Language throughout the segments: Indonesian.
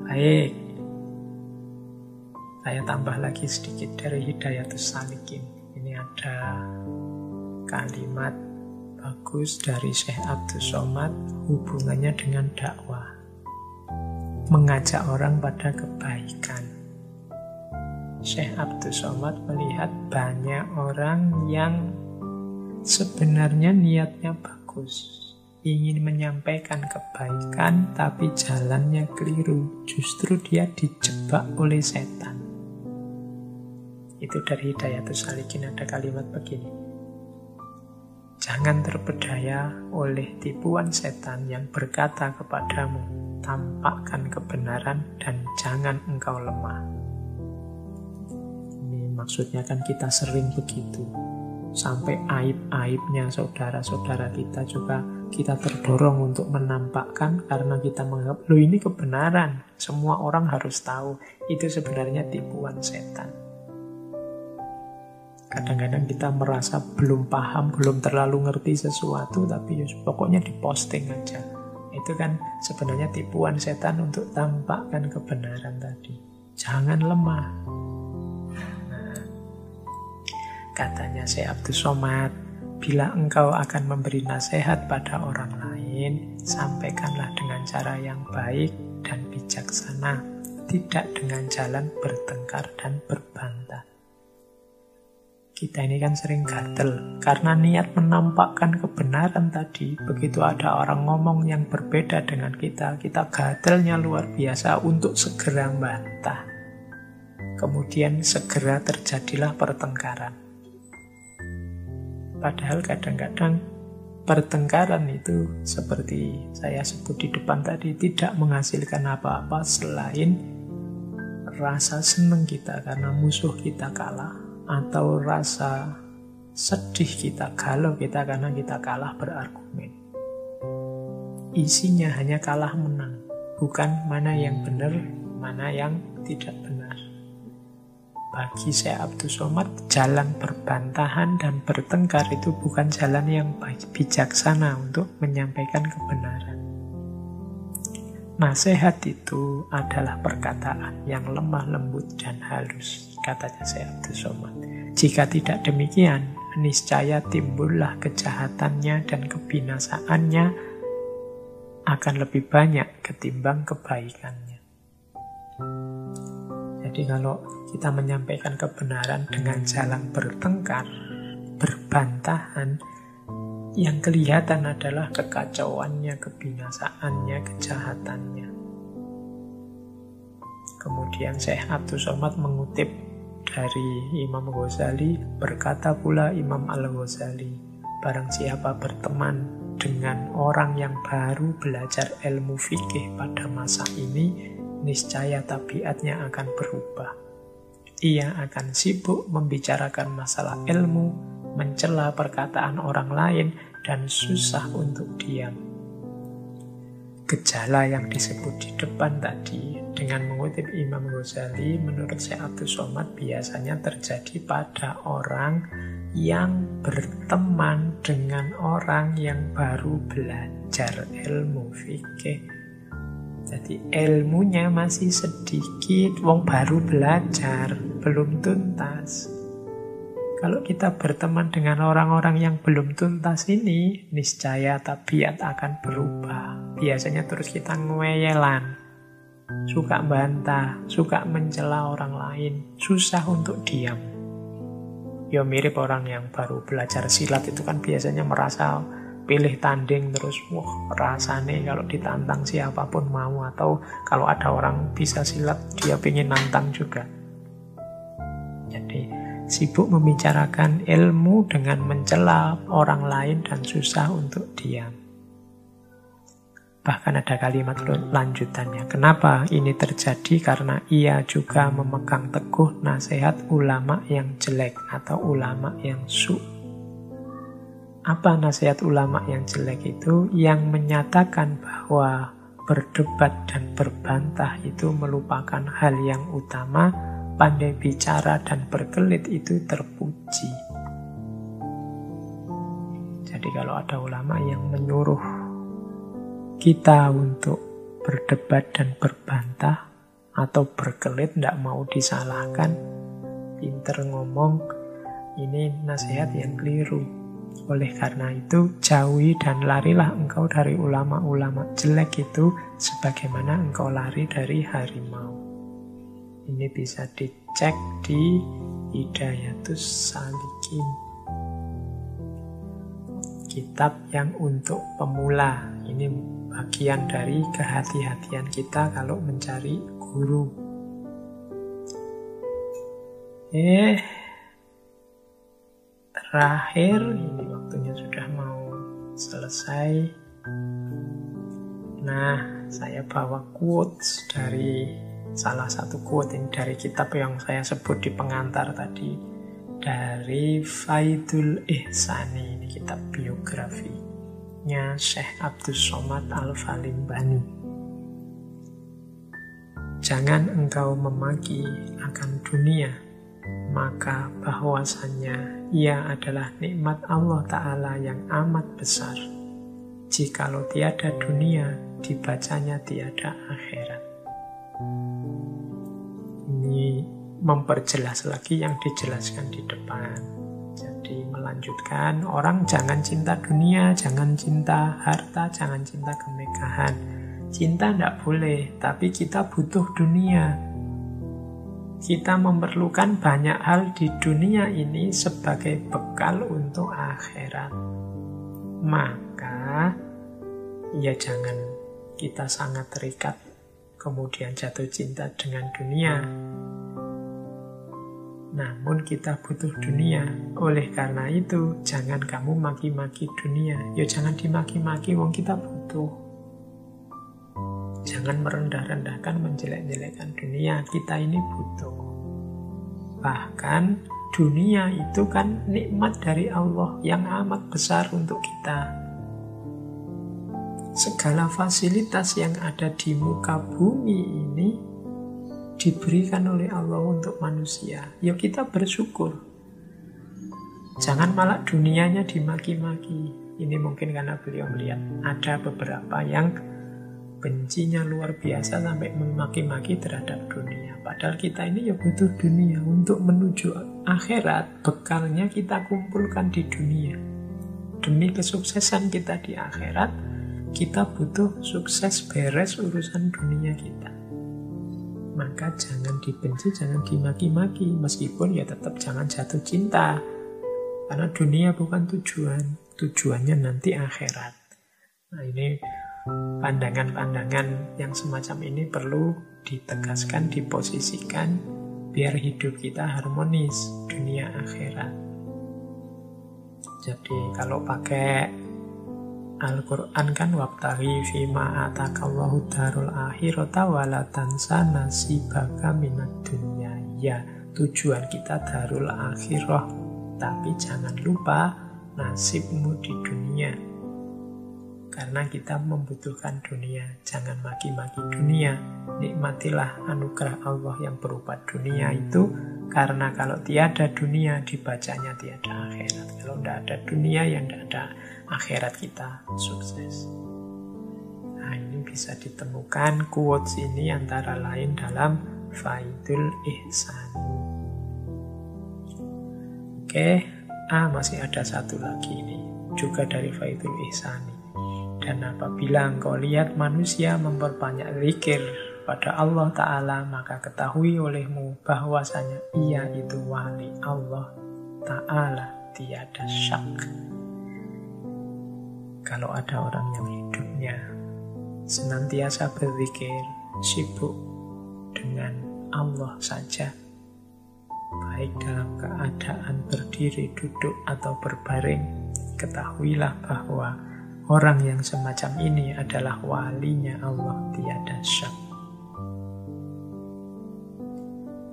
Baik, saya tambah lagi sedikit dari Hidayatus Salikin. Ini ada kalimat bagus dari Syekh Abdus Somad hubungannya dengan dakwah. Mengajak orang pada kebaikan. Syekh Abdus Somad melihat banyak orang yang sebenarnya niatnya bagus, ingin menyampaikan kebaikan, tapi jalannya keliru. Justru dia dijebak oleh setan. Itu dari Hidayatus Salikin ada kalimat begini. Jangan terpedaya oleh tipuan setan yang berkata kepadamu, tampakkan kebenaran dan jangan engkau lemah. Ini maksudnya kan kita sering begitu. Sampai aib-aibnya saudara-saudara kita juga kita terdorong untuk menampakkan karena kita menganggap, loh ini kebenaran, semua orang harus tahu. Itu sebenarnya tipuan setan. Kadang-kadang kita merasa belum paham, belum terlalu ngerti sesuatu, tapi pokoknya diposting aja. Itu kan sebenarnya tipuan setan untuk tampakkan kebenaran tadi. Jangan lemah. Katanya Syekh Abdus Somad, bila engkau akan memberi nasihat pada orang lain, sampaikanlah dengan cara yang baik dan bijaksana, tidak dengan jalan bertengkar dan berbantah. Kita ini kan sering gatel, karena niat menampakkan kebenaran tadi, begitu ada orang ngomong yang berbeda dengan kita gatelnya luar biasa untuk segera bantah. Kemudian segera terjadilah pertengkaran. Padahal kadang-kadang pertengkaran itu seperti saya sebut di depan tadi tidak menghasilkan apa-apa selain rasa senang kita karena musuh kita kalah, atau rasa sedih kita, galau kita karena kita kalah berargumen. Isinya hanya kalah menang, bukan mana yang benar, mana yang tidak benar. Bagi Syekh Abdus Somad, jalan berbantahan dan bertengkar itu bukan jalan yang baik, bijaksana untuk menyampaikan kebenaran. Nasihat itu adalah perkataan yang lemah lembut dan halus, katanya Syekh Abdus Somad. Jika tidak demikian, niscaya timbullah kejahatannya dan kebinasaannya akan lebih banyak ketimbang kebaikannya. Jadi kalau kita menyampaikan kebenaran dengan jalan bertengkar, berbantahan, yang kelihatan adalah kekacauannya, kebinasaannya, kejahatannya. Kemudian Syekh Abdus Somad mengutip dari Imam Ghazali, berkata pula Imam Al-Ghazali, barang siapa berteman dengan orang yang baru belajar ilmu fikih pada masa ini, niscaya tabiatnya akan berubah. Ia akan sibuk membicarakan masalah ilmu, mencela perkataan orang lain, dan susah untuk diam. Gejala yang disebut di depan tadi dengan mengutip Imam Ghazali menurut Syekh Abdus Somad biasanya terjadi pada orang yang berteman dengan orang yang baru belajar ilmu fikih. Jadi ilmunya masih sedikit, wong baru belajar, belum tuntas. Kalau kita berteman dengan orang-orang yang belum tuntas ini, niscaya tabiat akan berubah. Biasanya terus kita ngeweyelan, suka bantah, suka mencela orang lain, susah untuk diam. Ya mirip orang yang baru belajar silat itu kan biasanya merasa pilih tanding terus, wah rasanya kalau ditantang siapapun mau, atau kalau ada orang bisa silat dia pengen nantang juga. Jadi sibuk membicarakan ilmu dengan mencela orang lain dan susah untuk diam. Bahkan ada kalimat lanjutannya. Kenapa ini terjadi? Karena ia juga memegang teguh nasihat ulama yang jelek atau ulama yang su'. Apa nasihat ulama yang jelek itu? Yang menyatakan bahwa berdebat dan berbantah itu melupakan hal yang utama, pandai bicara dan berkelit itu terpuji. Jadi kalau ada ulama yang menyuruh kita untuk berdebat dan berbantah, atau berkelit, tidak mau disalahkan, pinter ngomong, ini nasihat yang keliru. Oleh karena itu, jauhi dan larilah engkau dari ulama-ulama jelek itu sebagaimana engkau lari dari harimau. Ini bisa dicek di Hidayatus Salikin, kitab yang untuk pemula. Ini bagian dari kehati-hatian kita kalau mencari guru. Terakhir, ini waktunya sudah mau selesai. Nah, saya bawa quotes dari salah satu quote ini dari kitab yang saya sebut di pengantar tadi, dari Faidul Ihsani. Ini kitab biografinya Syekh Abdus Somad Al-Falimbani. Jangan engkau memaki akan dunia, maka bahwasannya ia adalah nikmat Allah Ta'ala yang amat besar. Jikalau tiada dunia, dibacanya tiada akhirat. Ini memperjelas lagi yang dijelaskan di depan. Jadi melanjutkan, orang jangan cinta dunia, jangan cinta harta, jangan cinta kemegahan. Cinta tidak boleh, tapi kita butuh dunia. Kita memerlukan banyak hal di dunia ini sebagai bekal untuk akhirat. Maka, ya jangan kita sangat terikat kemudian jatuh cinta dengan dunia. Namun kita butuh dunia. Oleh karena itu, jangan kamu maki-maki dunia. Ya jangan dimaki-maki, wong kita butuh. Jangan merendah-rendahkan, menjelek-jelekkan dunia. Kita ini butuh. Bahkan dunia itu kan nikmat dari Allah yang amat besar untuk kita. Segala fasilitas yang ada di muka bumi ini diberikan oleh Allah untuk manusia. Ya kita bersyukur. Jangan malah dunianya dimaki-maki. Ini mungkin karena beliau melihat ada beberapa yang bencinya luar biasa sampai memaki-maki terhadap dunia. Padahal kita ini ya butuh dunia untuk menuju akhirat. Bekalnya kita kumpulkan di dunia. Demi kesuksesan kita di akhirat, kita butuh sukses beres urusan dunia kita. Maka jangan dibenci, jangan dimaki-maki. Meskipun ya tetap jangan jatuh cinta. Karena dunia bukan tujuan. Tujuannya nanti akhirat. Nah ini pandangan-pandangan yang semacam ini perlu ditegaskan, diposisikan biar hidup kita harmonis dunia akhirat. Jadi kalau pakai Al-Quran kan wabtaghi fima atakallahu darul akhirata wala tansa nasibaka minad dunya. Ya, tujuan kita darul akhirah, tapi jangan lupa nasibmu di dunia. Karena kita membutuhkan dunia. Jangan maki-maki dunia. Nikmatilah anugerah Allah yang berupa dunia itu. Karena kalau tiada dunia, dibacanya tiada akhirat. Kalau tidak ada dunia, yang tidak ada akhirat kita sukses. Nah ini bisa ditemukan quotes ini antara lain dalam Faidul Ihsani. Oke, masih ada satu lagi ini. Juga dari Faidul Ihsani. Dan apabila engkau lihat manusia memperbanyak zikir pada Allah Ta'ala, maka ketahui olehmu bahwasanya ia itu wali Allah Ta'ala, tiada syak. Kalau ada orang yang hidupnya senantiasa berzikir, sibuk dengan Allah saja, baik dalam keadaan berdiri, duduk, atau berbaring, ketahuilah bahwa orang yang semacam ini adalah walinya Allah, tiada syak.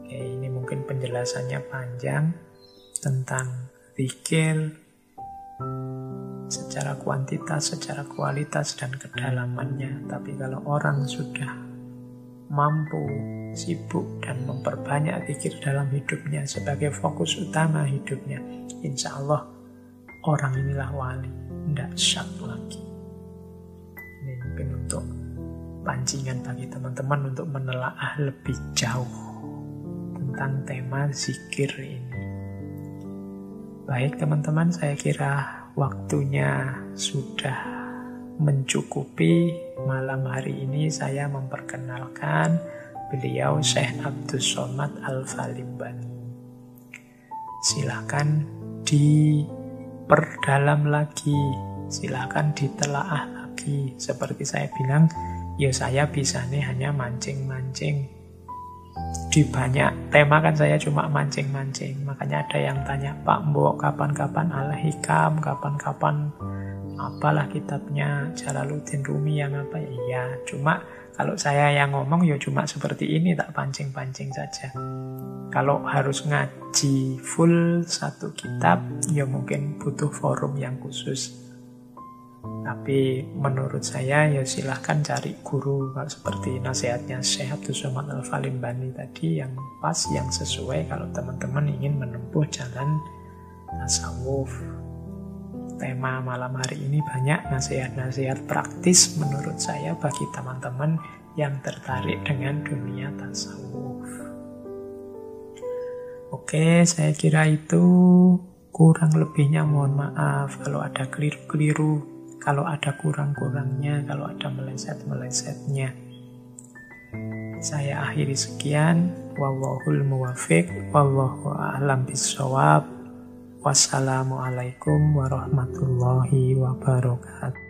Oke, ini mungkin penjelasannya panjang tentang zikir secara kuantitas, secara kualitas, dan kedalamannya. Tapi kalau orang sudah mampu, sibuk, dan memperbanyak zikir dalam hidupnya sebagai fokus utama hidupnya, insya Allah orang inilah wali. Tidak syak lagi. Ini mungkin untuk pancingan bagi teman-teman untuk menelaah lebih jauh tentang tema zikir ini. Baik teman-teman, saya kira waktunya sudah mencukupi. Malam hari ini saya memperkenalkan beliau Syekh Abdus Somad Al-Falimbani. Silakan diperdalam lagi, silakan ditelaah lagi. Seperti saya bilang, ya saya bisa nih hanya mancing-mancing. Di banyak tema kan saya cuma mancing-mancing. Makanya ada yang tanya, Pak Mbok kapan-kapan Al-Hikam, kapan-kapan apalah kitabnya Jalaluddin Rumi yang apa. Iya, cuma kalau saya yang ngomong ya cuma seperti ini, tak pancing-pancing saja. Kalau harus ngaji full satu kitab, ya mungkin butuh forum yang khusus. Tapi menurut saya ya silahkan cari guru, kalau seperti nasihatnya Syekh Abdus Somad Al-Falimbani tadi, yang pas, yang sesuai kalau teman-teman ingin menempuh jalan tasawuf. Tema malam hari ini banyak nasihat-nasihat praktis menurut saya bagi teman-teman yang tertarik dengan dunia tasawuf. Oke, saya kira itu. Kurang lebihnya mohon maaf kalau ada keliru-keliru, kalau ada kurang-kurangnya, kalau ada meleset-melesetnya. Saya akhiri sekian. Wallahul muwaffiq, wallahu a'lam bishawab. Wassalamualaikum warahmatullahi wabarakatuh.